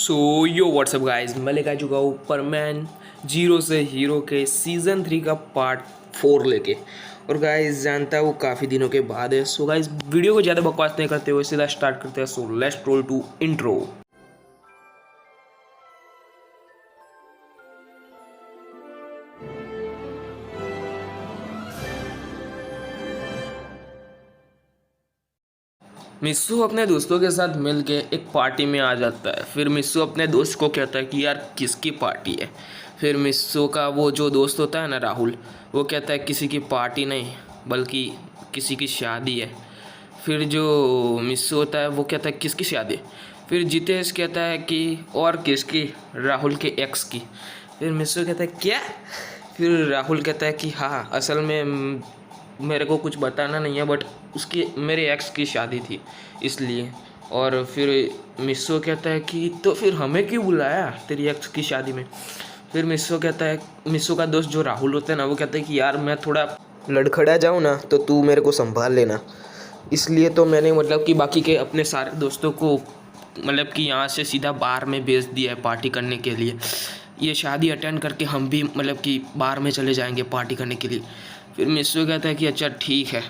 सो यो WhatsApp guys, मैं लेकर आ चुका हूँ परमैन जीरो से हीरो के सीज़न 3 का पार्ट 4 लेके। और गाइस जानता है वो काफ़ी दिनों के बाद है। सो गाइस वीडियो को ज़्यादा बकवास नहीं करते हुए सीधा स्टार्ट करते हैं। So let's roll to intro. मिस्सू अपने दोस्तों के साथ मिलके एक पार्टी में आ जाता है। फिर मिस्सू अपने दोस्त को कहता है कि यार किसकी पार्टी है। फिर मिस्सू का वो जो दोस्त होता है ना राहुल, वो कहता है किसी की पार्टी नहीं बल्कि किसी की शादी है। फिर जो मिस्सू होता है वो कहता है किसकी शादी। फिर जितेश कहता है कि और किसकी, राहुल के एक्स की। फिर मिस्सू कहता है क्या। फिर राहुल कहता है कि हाँ असल में मेरे को कुछ बताना नहीं है बट उसकी मेरे एक्स की शादी थी इसलिए। और फिर मिस्सो कहता है कि तो फिर हमें क्यों बुलाया तेरी एक्स की शादी में। फिर मिस्सो कहता है, मिस्सो का दोस्त जो राहुल होता है ना, वो कहता है कि यार मैं थोड़ा लड़खड़ा जाऊँ ना तो तू मेरे को संभाल लेना, इसलिए तो मैंने मतलब कि बाकी के अपने सारे दोस्तों को मतलब कि यहाँ से सीधा बार में भेज दिया है पार्टी करने के लिए। ये शादी अटेंड करके हम भी मतलब कि बार में चले जाएंगे पार्टी करने के लिए। फिर मिस्सू कहता है कि अच्छा ठीक है।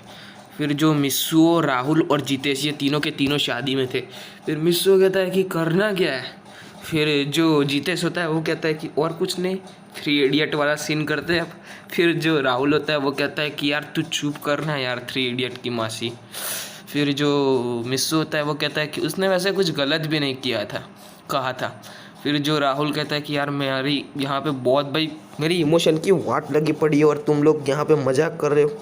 फिर जो मिस्सू, राहुल और जितेश ये तीनों के तीनों शादी में थे। फिर मिस्सू कहता है कि करना क्या है। फिर जो जितेश होता है वो कहता है कि और कुछ नहीं, 3 इडियट वाला सीन करते हैं अब। फिर जो राहुल होता है वो कहता है कि यार तू चुप करना यार 3 इडियट की मासी। फिर जो मिस्सू होता है वो कहता है कि उसने वैसे कुछ गलत भी नहीं किया था, कहा था। फिर जो राहुल कहता है कि यार मेरी यहाँ पे बहुत भाई मेरी इमोशन की वाट लगी पड़ी है और तुम लोग यहाँ पे मजाक कर रहे हो।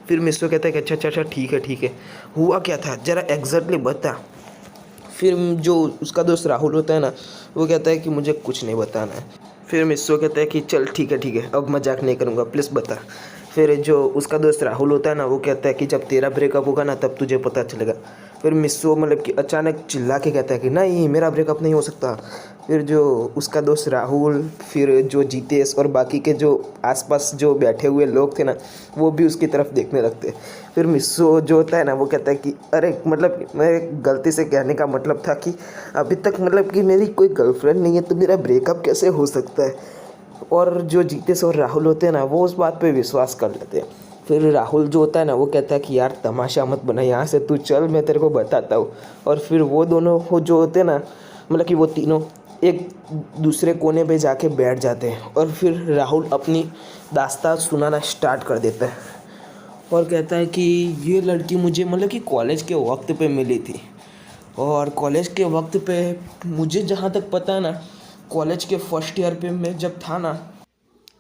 फिर मिस्सू कहता है कि अच्छा ठीक है, हुआ क्या था ज़रा एग्जैक्टली बता। फिर जो उसका दोस्त राहुल होता है ना, वो कहता है कि मुझे कुछ नहीं बताना है। फिर मिस्सू कहता है कि चल ठीक है अब मजाक नहीं करूँगा, प्लीज़ बता। फिर जो उसका दोस्त राहुल होता है ना, वो कहता है कि जब तेरा ब्रेकअप होगा ना तब तुझे पता चलेगा। फिर मिस्सू मतलब कि अचानक चिल्ला के कहता है कि नहीं मेरा ब्रेकअप नहीं हो सकता। फिर जो उसका दोस्त राहुल, फिर जो जितेश और बाकी के जो आसपास जो बैठे हुए लोग थे ना, वो भी उसकी तरफ देखने लगते। फिर मिस्सू जो होता है ना, वो कहता है कि अरे मतलब मैं गलती से कहने का मतलब था कि अभी तक मतलब कि मेरी कोई गर्लफ्रेंड नहीं है तो मेरा ब्रेकअप कैसे हो सकता है। और जो जितेश और राहुल होते हैं ना, वो उस बात पे विश्वास कर लेते हैं। फिर राहुल जो होता है ना, वो कहता है कि यार तमाशा मत बना, यहाँ से तू चल मैं तेरे को बताता हूँ। और फिर वो दोनों हो जो होते हैं ना, मतलब कि वो तीनों एक दूसरे कोने पे जाके बैठ जाते हैं। और फिर राहुल अपनी दास्तान सुनाना स्टार्ट कर देता है और कहता है कि ये लड़की मुझे मतलब कि कॉलेज के वक्त पे मिली थी। और कॉलेज के वक्त पे मुझे जहाँ तक पता है ना, कॉलेज के फर्स्ट ईयर पे मैं जब था ना,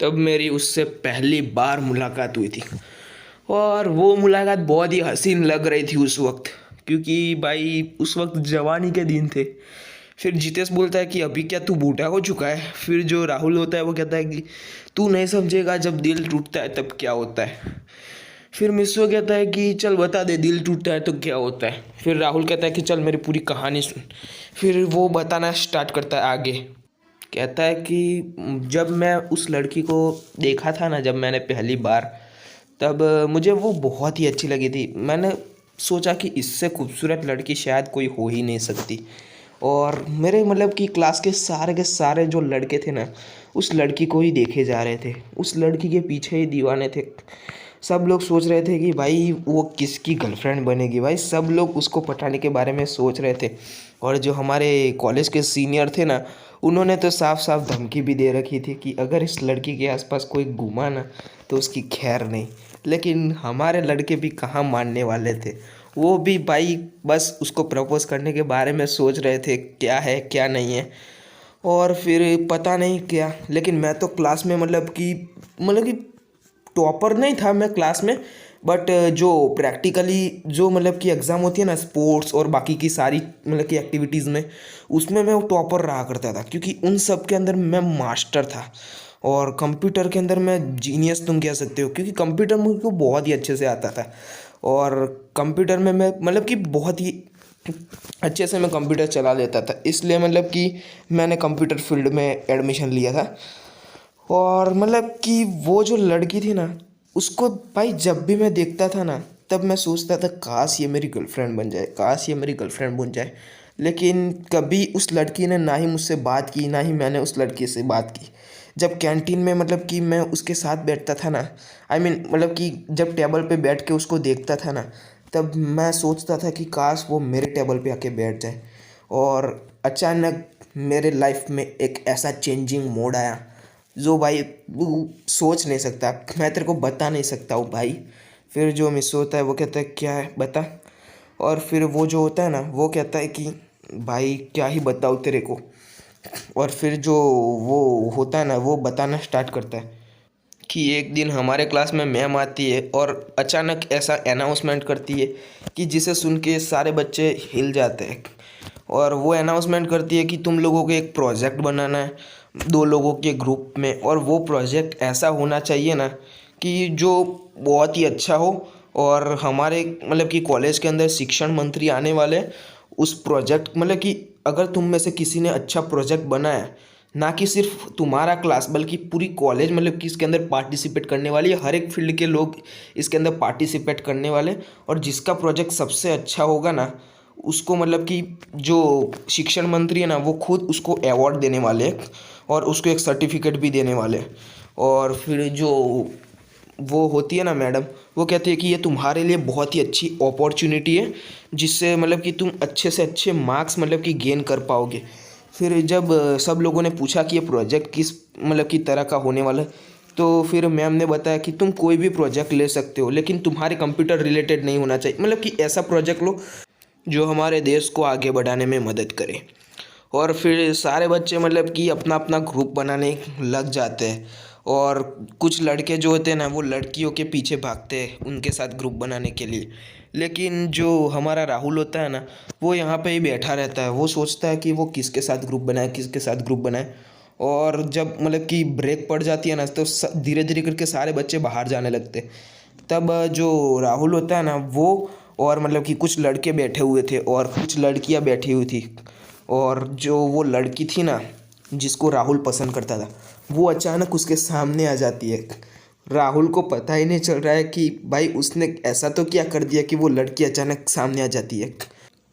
तब मेरी उससे पहली बार मुलाकात हुई थी। और वो मुलाकात बहुत ही हसीन लग रही थी उस वक्त, क्योंकि भाई उस वक्त जवानी के दिन थे। फिर जितेश बोलता है कि अभी क्या तू बूढ़ा हो चुका है। फिर जो राहुल होता है वो कहता है कि तू नहीं समझेगा जब दिल टूटता है तब क्या होता है। फिर मिस्सू कहता है कि चल बता दे दिल टूटता है तो क्या होता है। फिर राहुल कहता है कि चल मेरी पूरी कहानी सुन। फिर वो बताना स्टार्ट करता है आगे। कहता है कि जब मैं उस लड़की को देखा था ना, जब मैंने पहली बार, तब मुझे वो बहुत ही अच्छी लगी थी। मैंने सोचा कि इससे खूबसूरत लड़की शायद कोई हो ही नहीं सकती। और मेरे मतलब कि क्लास के सारे जो लड़के थे ना, उस लड़की को ही देखे जा रहे थे, उस लड़की के पीछे ही दीवाने थे। सब लोग सोच रहे थे कि भाई वो किसकी गर्लफ्रेंड बनेगी, भाई सब लोग उसको पटाने के बारे में सोच रहे थे। और जो हमारे कॉलेज के सीनियर थे ना, उन्होंने तो साफ साफ धमकी भी दे रखी थी कि अगर इस लड़की के आसपास कोई घूमा ना तो उसकी खैर नहीं। लेकिन हमारे लड़के भी कहाँ मानने वाले थे, वो भी भाई बस उसको प्रपोज करने के बारे में सोच रहे थे क्या है क्या नहीं है। और फिर पता नहीं क्या, लेकिन मैं तो क्लास में मतलब कि टॉपर नहीं था मैं क्लास में, बट जो प्रैक्टिकली जो मतलब कि एग्ज़ाम होती है ना स्पोर्ट्स और बाकी की सारी मतलब कि एक्टिविटीज़ में, उसमें मैं टॉपर रहा करता था, क्योंकि उन सब के अंदर मैं मास्टर था। और कंप्यूटर के अंदर मैं जीनियस तुम कह सकते हो, क्योंकि कंप्यूटर मुझको बहुत ही अच्छे से आता था। और कंप्यूटर में मैं मतलब कि बहुत ही अच्छे से मैं कंप्यूटर चला लेता था, इसलिए मतलब कि मैंने कंप्यूटर फील्ड में एडमिशन लिया था। और मतलब कि वो जो लड़की थी ना, उसको भाई जब भी मैं देखता था ना, तब मैं सोचता था काश ये मेरी गर्लफ्रेंड बन जाए, काश ये मेरी गर्लफ्रेंड बन जाए। लेकिन कभी उस लड़की ने ना ही मुझसे बात की, ना ही मैंने उस लड़की से बात की। जब कैंटीन में मतलब कि मैं उसके साथ बैठता था ना, मतलब कि जब टेबल पे बैठ के उसको देखता था ना, तब मैं सोचता था कि काश वो मेरे टेबल पे आके बैठ जाए। और अचानक मेरे लाइफ में एक ऐसा चेंजिंग मोड आया जो भाई तू सोच नहीं सकता, मैं तेरे को बता नहीं सकता हूँ भाई। फिर जो मिस होता है वो कहता है क्या है बता। और फिर वो जो होता है ना वो कहता है कि भाई क्या ही बताऊँ तेरे को। और फिर जो वो होता है ना वो बताना स्टार्ट करता है कि एक दिन हमारे क्लास में मैम आती है और अचानक ऐसा अनाउंसमेंट करती है कि जिसे सुन के सारे बच्चे हिल जाते हैं। और वो अनाउंसमेंट करती है कि तुम लोगों को एक प्रोजेक्ट बनाना है 2 लोगों के ग्रुप में, और वो प्रोजेक्ट ऐसा होना चाहिए ना कि जो बहुत ही अच्छा हो। और हमारे मतलब कि कॉलेज के अंदर शिक्षण मंत्री आने वाले हैं। उस प्रोजेक्ट मतलब कि अगर तुम में से किसी ने अच्छा प्रोजेक्ट बनाया, ना कि सिर्फ तुम्हारा क्लास बल्कि पूरी कॉलेज मतलब कि इसके अंदर पार्टिसिपेट करने वाली है, हर एक फील्ड के लोग इसके अंदर पार्टिसिपेट करने वाले। और जिसका प्रोजेक्ट सबसे अच्छा होगा ना उसको मतलब कि जो शिक्षण मंत्री है ना वो खुद उसको अवार्ड देने वाले हैं और उसको एक सर्टिफिकेट भी देने वाले हैं। और फिर जो वो होती है ना मैडम, वो कहती है कि ये तुम्हारे लिए बहुत ही अच्छी अपॉर्चुनिटी है जिससे मतलब कि तुम अच्छे से अच्छे मार्क्स मतलब कि गेन कर पाओगे। फिर जब सब लोगों ने पूछा कि ये प्रोजेक्ट किस मतलब की तरह का होने वाला है, तो फिर मैम ने बताया कि तुम कोई भी प्रोजेक्ट ले सकते हो लेकिन तुम्हारे कंप्यूटर रिलेटेड नहीं होना चाहिए, मतलब कि ऐसा प्रोजेक्ट लो जो हमारे देश को आगे बढ़ाने में मदद करे। और फिर सारे बच्चे मतलब कि अपना अपना ग्रुप बनाने लग जाते हैं। और कुछ लड़के जो होते हैं ना वो लड़कियों के पीछे भागते हैं उनके साथ ग्रुप बनाने के लिए। लेकिन जो हमारा राहुल होता है ना वो यहाँ पे ही बैठा रहता है, वो सोचता है कि वो किसके साथ ग्रुप बनाए, किसके साथ ग्रुप बनाए। और जब मतलब कि ब्रेक पड़ जाती है ना तो धीरे धीरे करके सारे बच्चे बाहर जाने लगते हैं। तब जो राहुल होता है ना वो और मतलब कि कुछ लड़के बैठे हुए थे और कुछ लड़कियां बैठी हुई थी। और जो वो लड़की थी ना जिसको राहुल पसंद करता था वो अचानक उसके सामने आ जाती है। राहुल को पता ही नहीं चल रहा है कि भाई उसने ऐसा तो क्या कर दिया कि वो लड़की अचानक सामने आ जाती है।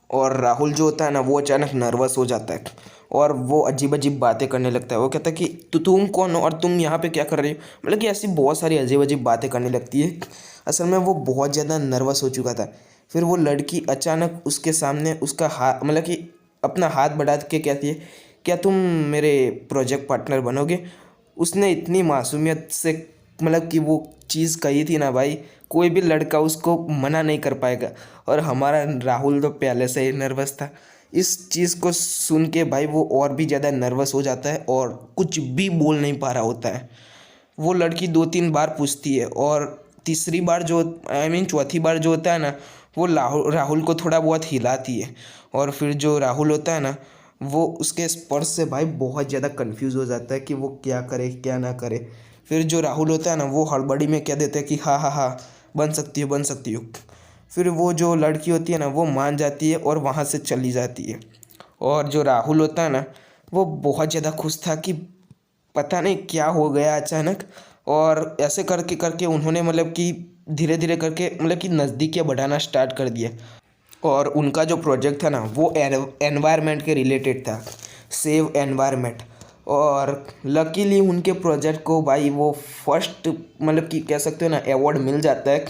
और राहुल जो होता है ना वो अचानक नर्वस हो जाता है और वो अजीब अजीब बातें करने लगता है। वो कहता है कि तुम कौन हो और तुम यहाँ पे क्या कर रही हो, मतलब कि ऐसी बहुत सारी अजीब अजीब बातें करने लगती है। असल में वो बहुत ज़्यादा नर्वस हो चुका था। फिर वो लड़की अचानक उसके सामने उसका हाथ मतलब कि अपना हाथ बढ़ा के कहती है क्या तुम मेरे प्रोजेक्ट पार्टनर बनोगे। उसने इतनी मासूमियत से मतलब कि वो चीज़ कही थी ना भाई, कोई भी लड़का उसको मना नहीं कर पाएगा। और हमारा राहुल तो पहले से ही नर्वस था। इस चीज़ को सुन के भाई वो और भी ज़्यादा नर्वस हो जाता है और कुछ भी बोल नहीं पा रहा होता है। वो लड़की 2-3 बार पूछती है और तीसरी बार जो चौथी बार जो होता है ना वो राहुल को थोड़ा बहुत हिलाती है। और फिर जो राहुल होता है ना वो उसके स्पर्श से भाई बहुत ज़्यादा कंफ्यूज हो जाता है कि वो क्या करे क्या ना करे। फिर जो राहुल होता है ना वो हड़बड़ी में कह देता है कि हाँ हाँ हाँ बन सकती हो बन सकती हो। फिर वो जो लड़की होती है ना वो मान जाती है और वहाँ से चली जाती है। और जो राहुल होता है ना वो बहुत ज़्यादा खुश था कि पता नहीं क्या हो गया अचानक। और ऐसे करके करके उन्होंने मतलब कि धीरे धीरे करके मतलब कि नज़दीकियाँ बढ़ाना स्टार्ट कर दिया। और उनका जो प्रोजेक्ट था ना वो एनवायरनमेंट के रिलेटेड था, सेव एनवायरनमेंट। और लकीली उनके प्रोजेक्ट को भाई वो फर्स्ट मतलब कि कह सकते हो ना अवार्ड मिल जाता है।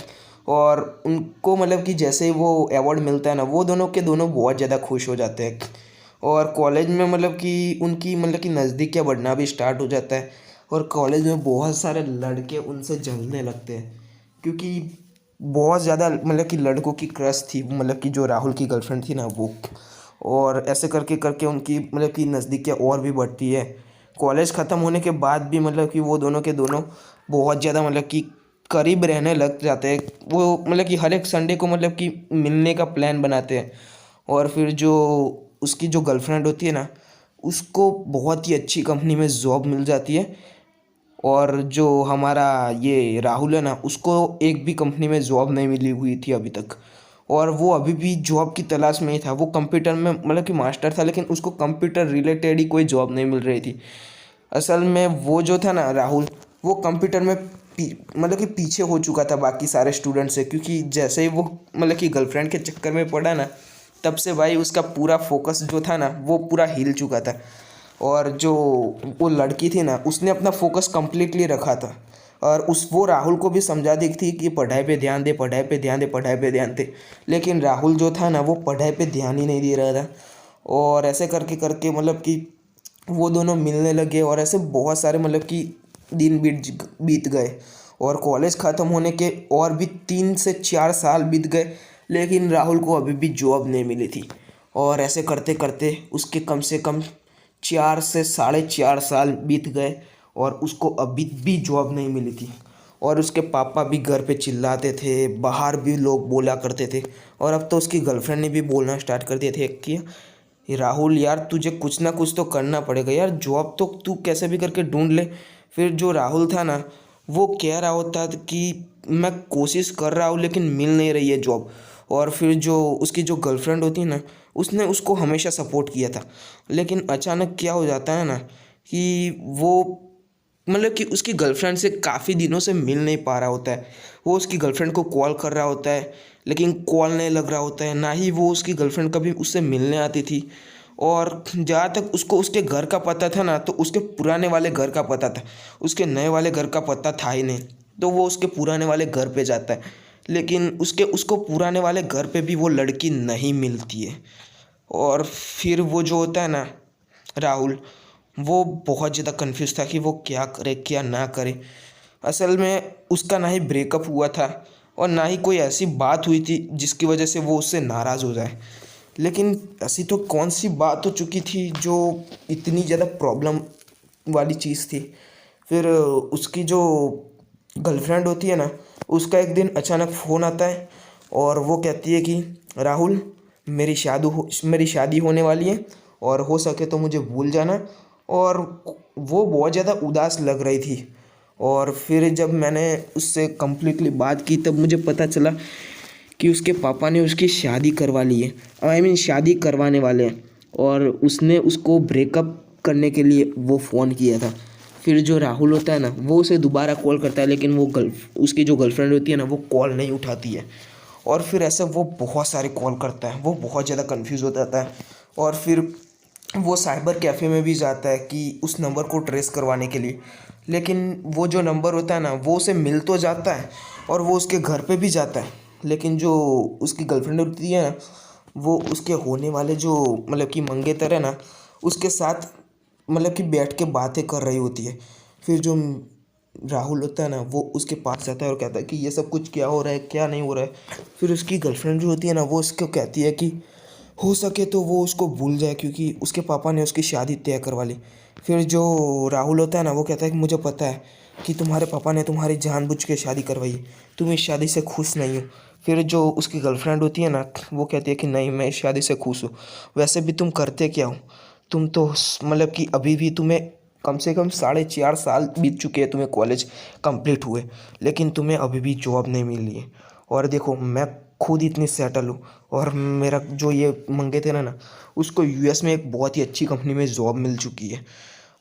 और उनको मतलब कि जैसे ही वो अवार्ड मिलता है ना वो दोनों के दोनों बहुत ज़्यादा खुश हो जाते हैं। और कॉलेज में मतलब कि उनकी मतलब कि नज़दीकियाँ बढ़ना भी स्टार्ट हो जाता है। और कॉलेज में बहुत सारे लड़के उनसे जलने लगते हैं क्योंकि बहुत ज़्यादा मतलब कि लड़कों की क्रश थी, मतलब कि जो राहुल की गर्लफ्रेंड थी ना वो। और ऐसे करके करके उनकी मतलब कि नज़दीकियाँ और भी बढ़ती है। कॉलेज ख़त्म होने के बाद भी मतलब कि वो दोनों के दोनों बहुत ज़्यादा मतलब कि करीब रहने लग जाते हैं। वो मतलब कि हर एक संडे को मतलब कि मिलने का प्लान बनाते हैं। और फिर जो उसकी जो गर्लफ्रेंड होती है ना उसको बहुत ही अच्छी कंपनी में जॉब मिल जाती है। और जो हमारा ये राहुल है ना उसको एक भी कंपनी में जॉब नहीं मिली हुई थी अभी तक। और वो अभी भी जॉब की तलाश में ही था। वो कंप्यूटर में मतलब कि मास्टर था लेकिन उसको कंप्यूटर रिलेटेड ही कोई जॉब नहीं मिल रही थी। असल में वो जो था ना राहुल वो कंप्यूटर में मतलब कि पीछे हो चुका था बाकी सारे स्टूडेंट से, क्योंकि जैसे ही वो मतलब कि गर्लफ्रेंड के चक्कर में पड़ा ना तब से भाई उसका पूरा फोकस जो था ना वो पूरा हिल चुका था। और जो वो लड़की थी ना उसने अपना फोकस कम्प्लीटली रखा था। और उस वो राहुल को भी समझा दी थी कि पढ़ाई पे ध्यान दे, पढ़ाई पे ध्यान दे, पढ़ाई पे ध्यान दे। लेकिन राहुल जो था ना वो पढ़ाई पे ध्यान ही नहीं दे रहा था। और ऐसे करके करके मतलब कि वो दोनों मिलने लगे और ऐसे बहुत सारे मतलब कि दिन बीत गए। और कॉलेज ख़त्म होने के और भी 3 से 4 साल बीत गए, लेकिन राहुल को अभी भी जॉब नहीं मिली थी। और ऐसे करते करते उसके कम से कम 4 से 4.5 साल बीत गए और उसको अभी भी जॉब नहीं मिली थी। और उसके पापा भी घर पे चिल्लाते थे, बाहर भी लोग बोला करते थे। और अब तो उसकी गर्लफ्रेंड ने भी बोलना स्टार्ट कर दिए थे कि ये राहुल यार तुझे कुछ ना कुछ तो करना पड़ेगा यार, जॉब तो तू कैसे भी करके ढूंढ ले। फिर जो राहुल था ना वो कह रहा होता था कि मैं कोशिश कर रहा हूँ लेकिन मिल नहीं रही है जॉब। और फिर जो उसकी जो गर्लफ्रेंड होती है ना उसने उसको हमेशा सपोर्ट किया था। लेकिन अचानक क्या हो जाता है ना कि वो मतलब कि उसकी गर्लफ्रेंड से काफ़ी दिनों से मिल नहीं पा रहा होता है। वो उसकी गर्लफ्रेंड को कॉल कर रहा होता है लेकिन कॉल नहीं लग रहा होता है, ना ही वो उसकी गर्लफ्रेंड कभी उससे मिलने आती थी। और जहाँ तक उसको उसके घर का पता था ना तो उसके पुराने वाले घर का पता था, उसके नए वाले घर का पता था ही नहीं। तो वो उसके पुराने वाले घर पे जाता है, लेकिन उसको पुराने वाले घर पे भी वो लड़की नहीं मिलती है। और फिर वो जो होता है ना राहुल, वो बहुत ज़्यादा कन्फ्यूज़ था कि वो क्या करे क्या ना करे। असल में उसका ना ही ब्रेकअप हुआ था और ना ही कोई ऐसी बात हुई थी जिसकी वजह से वो उससे नाराज़ हो जाए। लेकिन ऐसी तो कौन सी बात हो चुकी थी जो इतनी ज़्यादा प्रॉब्लम वाली चीज़ थी। फिर उसकी जो गर्लफ्रेंड होती है ना उसका एक दिन अचानक फ़ोन आता है और वो कहती है कि राहुल मेरी शादी होने वाली है और हो सके तो मुझे भूल जाना। और वो बहुत ज़्यादा उदास लग रही थी। और फिर जब मैंने उससे कम्प्लीटली बात की तब मुझे पता चला कि उसके पापा ने उसकी शादी करवा ली है, शादी करवाने वाले हैं। और उसने उसको ब्रेकअप करने के लिए वो फ़ोन किया था। फिर जो राहुल होता है ना वो उसे दोबारा कॉल करता है, लेकिन उसकी जो गर्लफ्रेंड होती है ना वो कॉल नहीं उठाती है। और फिर ऐसे वो बहुत सारे कॉल करता है, वो बहुत ज़्यादा कंफ्यूज हो जाता है। और फिर वो साइबर कैफ़े में भी जाता है कि उस नंबर को ट्रेस करवाने के लिए। लेकिन वो जो नंबर होता है ना वो उसे मिल तो जाता है और वो उसके घर पे भी जाता है। लेकिन जो उसकी गर्लफ्रेंड होती है ना वो उसके होने वाले जो मतलब कि मंगेतर है ना उसके साथ मतलब कि बैठ के बातें कर रही होती है। फिर जो राहुल होता है ना वो उसके पास जाता है और कहता है कि ये सब कुछ क्या हो रहा है क्या नहीं हो रहा है। फिर उसकी गर्लफ्रेंड जो होती है ना वो उसको कहती है कि हो सके तो वो उसको भूल जाए क्योंकि उसके पापा ने उसकी शादी तय करवा ली। फिर जो राहुल होता है ना वो कहता है कि मुझे पता है कि तुम्हारे पापा ने तुम्हारी जानबूझ के शादी करवाई है, तुम इस शादी से खुश नहीं हो। फिर जो उसकी गर्लफ्रेंड होती है ना वो कहती है कि नहीं मैं इस शादी से खुश हूँ। वैसे भी तुम करते क्या हो, तुम तो मतलब कि अभी भी तुम्हें कम से कम 4.5 साल बीत चुके हैं तुम्हें कॉलेज कंप्लीट हुए, लेकिन तुम्हें अभी भी जॉब नहीं मिली है। और देखो मैं खुद इतनी सेटल हूँ और मेरा जो ये मंगेतर है ना उसको यूएस में एक बहुत ही अच्छी कंपनी में जॉब मिल चुकी है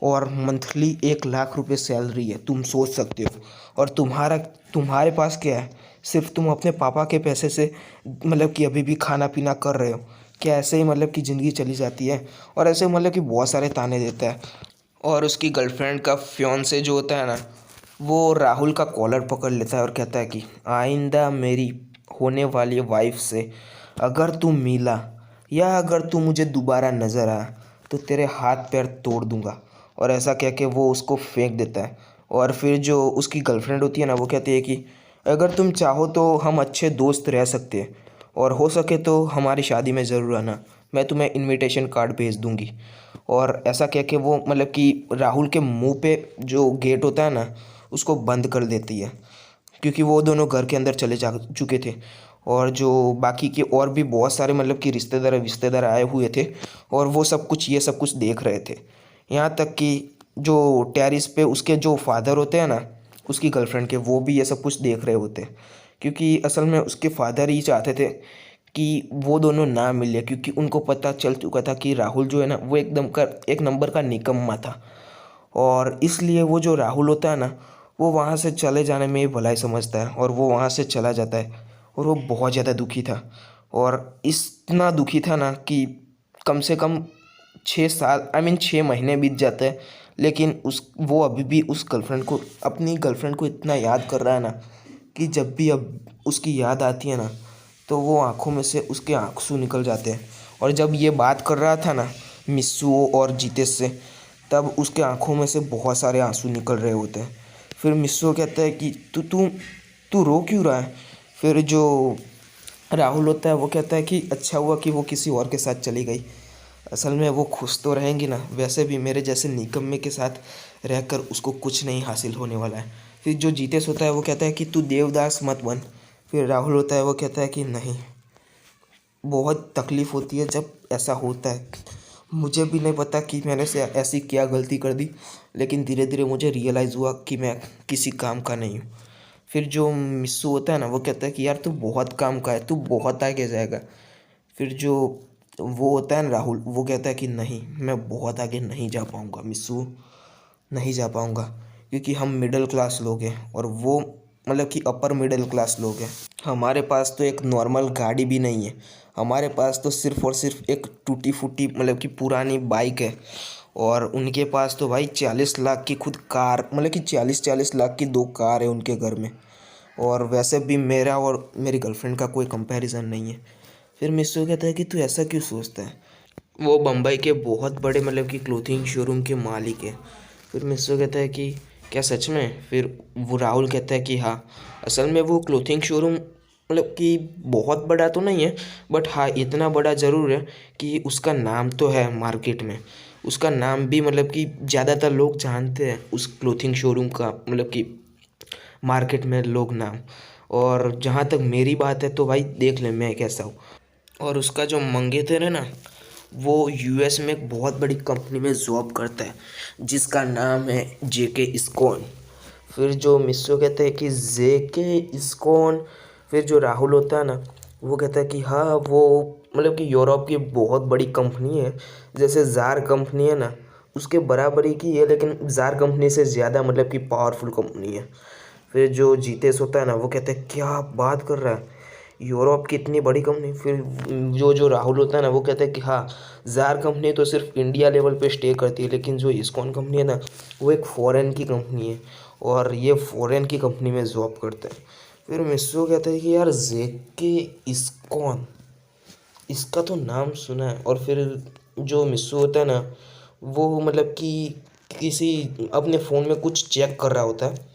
और मंथली 1 लाख रुपए सैलरी है, तुम सोच सकते हो। और तुम्हारे पास क्या है, सिर्फ तुम अपने पापा के पैसे से मतलब कि अभी भी खाना पीना कर रहे हो। क्या ऐसे ही मतलब कि ज़िंदगी चली जाती है। और ऐसे मतलब कि बहुत सारे ताने देता है। और उसकी गर्लफ्रेंड का फियांसे जो होता है ना वो राहुल का कॉलर पकड़ लेता है और कहता है कि आइंदा मेरी होने वाली वाइफ से अगर तू मिला या अगर तू मुझे दोबारा नज़र आया तो तेरे हाथ पैर तोड़ दूंगा। और ऐसा कह के वो उसको फेंक देता है। और फिर जो उसकी गर्लफ्रेंड होती है ना वो कहती है कि अगर तुम चाहो तो हम अच्छे दोस्त रह सकते हैं और हो सके तो हमारी शादी में ज़रूर आना, मैं तुम्हें इनविटेशन कार्ड भेज दूंगी। और ऐसा कह के वो मतलब कि राहुल के मुंह पे जो गेट होता है ना उसको बंद कर देती है, क्योंकि वो दोनों घर के अंदर चले जा चुके थे। और जो बाकी के और भी बहुत सारे मतलब कि रिश्तेदार आए हुए थे और वो सब कुछ ये सब कुछ देख रहे थे। यहाँ तक कि जो टेरिस पे उसके जो फादर होते हैं ना उसकी गर्लफ्रेंड के, वो भी ये सब कुछ देख रहे होते हैं। क्योंकि असल में उसके फादर ही चाहते थे कि वो दोनों ना मिले, क्योंकि उनको पता चल चुका था कि राहुल जो है ना वो एक नंबर का निकम्मा था। और इसलिए वो जो राहुल होता है ना वो वहाँ से चले जाने में ही भलाई समझता है और वो वहाँ से चला जाता है। और वो बहुत ज़्यादा दुखी था। और इतना दुखी था ना कि कम से कम 6 साल, आई मीन 6 महीने बीत जाते हैं, लेकिन वो अभी भी उस गर्लफ्रेंड को, अपनी गर्लफ्रेंड को इतना याद कर रहा है ना कि जब भी अब उसकी याद आती है ना तो वो आंखों में से उसके आंसू निकल जाते हैं। और जब ये बात कर रहा था ना मिस्सू और जीतेश से, तब उसके आंखों में से बहुत सारे आंसू निकल रहे होते हैं। फिर मिस्सू कहता है कि तू तू तू रो क्यों रहा है। फिर जो राहुल होता है वो कहता है कि अच्छा हुआ कि वो किसी और के साथ चली गई, असल में वो खुश तो रहेंगी ना, वैसे भी मेरे जैसे निकम्मे के साथ रहकर उसको कुछ नहीं हासिल होने वाला है। फिर जो जीतेश होता है वो कहता है कि तू देवदास मत बन। फिर राहुल होता है वो कहता है कि नहीं, बहुत तकलीफ़ होती है जब ऐसा होता है। मुझे भी नहीं पता कि मैंने से ऐसी क्या गलती कर दी, लेकिन धीरे धीरे मुझे रियलाइज़ हुआ कि मैं किसी काम का नहीं हूँ। फिर जो मिस्सू होता है ना वो कहता है कि यार तू बहुत काम का है, तू बहुत आगे जाएगा। फिर जो वो होता है ना राहुल, वो कहता है कि नहीं, मैं बहुत आगे नहीं जा पाऊँगा मिस्सू, नहीं जा पाऊँगा, क्योंकि हम मिडिल क्लास लोग हैं और वो मतलब कि अपर मिडिल क्लास लोग हैं। हमारे पास तो एक नॉर्मल गाड़ी भी नहीं है, हमारे पास तो सिर्फ़ और सिर्फ एक टूटी फूटी मतलब कि पुरानी बाइक है। और उनके पास तो भाई 40 लाख की खुद कार, मतलब कि 40-40 लाख की 2 कार है उनके घर में। और वैसे भी मेरा और मेरी गर्लफ्रेंड का कोई कंपैरिजन नहीं है। फिर मिस्सू कहता है कि तू ऐसा क्यों सोचता है। वो बम्बई के बहुत बड़े मतलब कि क्लोथिंग शोरूम के मालिक है। फिर मिस्सू कहता है कि क्या सच में। फिर वो राहुल कहता है कि हाँ, असल में वो क्लोथिंग शोरूम मतलब कि बहुत बड़ा तो नहीं है, बट हाँ इतना बड़ा ज़रूर है कि उसका नाम तो है मार्केट में, उसका नाम भी मतलब कि ज़्यादातर लोग जानते हैं उस क्लोथिंग शोरूम का, मतलब कि मार्केट में लोग नाम। और जहाँ तक मेरी बात है तो भाई देख ले मैं कैसा हूँ। और उसका जो मंगेतर है ना, वो यूएस में एक बहुत बड़ी कंपनी में जॉब करता है जिसका नाम है जेके इस्कॉन। फिर जो मिस्सो कहते हैं कि जेके इस्कॉन। फिर जो राहुल होता है ना वो कहता है कि हाँ वो मतलब कि यूरोप की बहुत बड़ी कंपनी है, जैसे जार कंपनी है ना उसके बराबरी की है, लेकिन जार कंपनी से ज़्यादा मतलब कि पावरफुल कंपनी है। फिर जो जीतेश होता है ना वो कहता है क्या बात कर रहा है, यूरोप की इतनी बड़ी कंपनी। फिर जो जो राहुल होता है ना वो कहता है कि हाँ, जार कंपनी तो सिर्फ इंडिया लेवल पे स्टे करती है, लेकिन जो इस्कॉन कंपनी है ना वो एक फ़ॉरेन की कंपनी है और ये फ़ॉरेन की कंपनी में जॉब करता है। फिर मिस्सो कहता है कि यार जेके इस्कॉन, इसका तो नाम सुना है। और फिर जो मिस्सू होता है ना वो मतलब कि किसी अपने फ़ोन में कुछ चेक कर रहा होता है।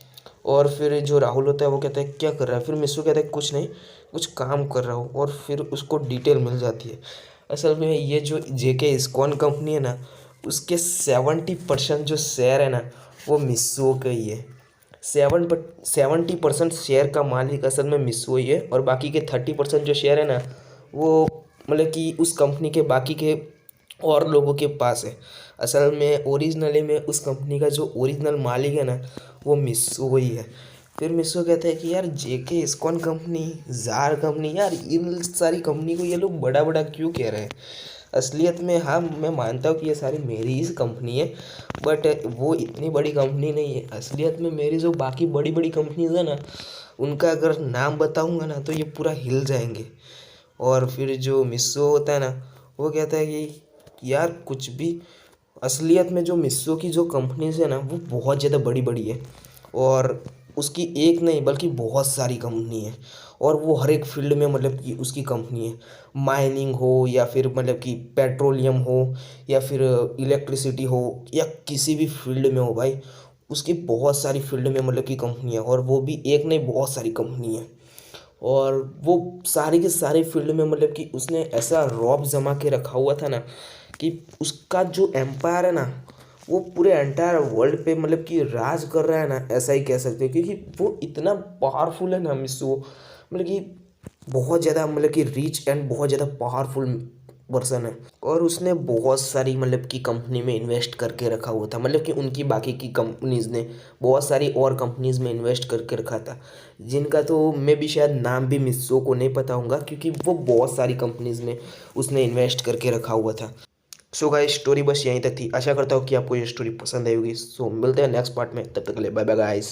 और फिर जो राहुल होता है वो कहता है क्या कर रहा है। फिर मिस्सू कहता है कुछ नहीं, कुछ काम कर रहा हूँ। और फिर उसको डिटेल मिल जाती है। असल में ये जो जेके इस्कॉन कंपनी है ना उसके 70% जो शेयर है ना वो मिस्सू का ही है। 70% शेयर का मालिक असल में मिस्सू ही है, और बाकी के 30% जो शेयर है ना वो मतलब कि उस कंपनी के बाकी के और लोगों के पास है। असल में ओरिजिनली में उस कंपनी का जो ओरिजिनल मालिक है ना वो मिस्सू ही है। फिर मिस्सू कहता है कि यार जेके इस्कॉन कंपनी, जार कंपनी, यार इन सारी कंपनी को ये लोग बड़ा बड़ा क्यों कह रहे हैं। असलियत में हाँ मैं मानता हूँ कि ये सारी मेरी ही कंपनी है, बट वो इतनी बड़ी कंपनी नहीं है। असलियत में मेरी जो बाकी बड़ी बड़ी कंपनीज है ना उनका अगर नाम बताऊँगा ना तो ये पूरा हिल जाएंगे। और फिर जो मिस्सो होता है ना वो कहता है कि यार कुछ भी, असलियत में जो मिस्सो की जो कंपनीज है ना वो बहुत ज़्यादा बड़ी बड़ी है, और उसकी एक नहीं बल्कि बहुत सारी कंपनी है। और वो हर एक फील्ड में मतलब कि उसकी कंपनी है, माइनिंग हो या फिर मतलब कि पेट्रोलियम हो या फिर इलेक्ट्रिसिटी हो या किसी भी फील्ड में हो भाई, उसकी बहुत सारी फील्ड में मतलब कि कंपनी है। और वो भी एक नहीं बहुत सारी कंपनी है। और वो सारे के सारे फील्ड में मतलब कि उसने ऐसा रौब जमा के रखा हुआ था ना कि उसका जो एम्पायर है ना वो पूरे एंटायर वर्ल्ड पे मतलब कि राज कर रहा है ना, ऐसा ही कह सकते हो, क्योंकि वो इतना पावरफुल है ना मिस्सू, मतलब कि बहुत ज़्यादा मतलब कि रिच एंड बहुत ज़्यादा पावरफुल पर्सन है। और उसने बहुत सारी मतलब कि कंपनी में इन्वेस्ट करके रखा हुआ था, मतलब कि उनकी बाकी की कंपनीज़ ने बहुत सारी और कंपनीज़ में इन्वेस्ट करके रखा था, जिनका तो मैं भी शायद नाम भी मिस्सो को नहीं पता होगा, क्योंकि वो बहुत सारी कंपनीज़ में उसने इन्वेस्ट करके रखा हुआ था। सो गाइस स्टोरी बस यहीं तक थी। आशा करता हूँ कि आपको ये स्टोरी पसंद आई होगी। सो मिलते हैं नेक्स्ट पार्ट में, तब तक के लिए बाय बाय गाइस।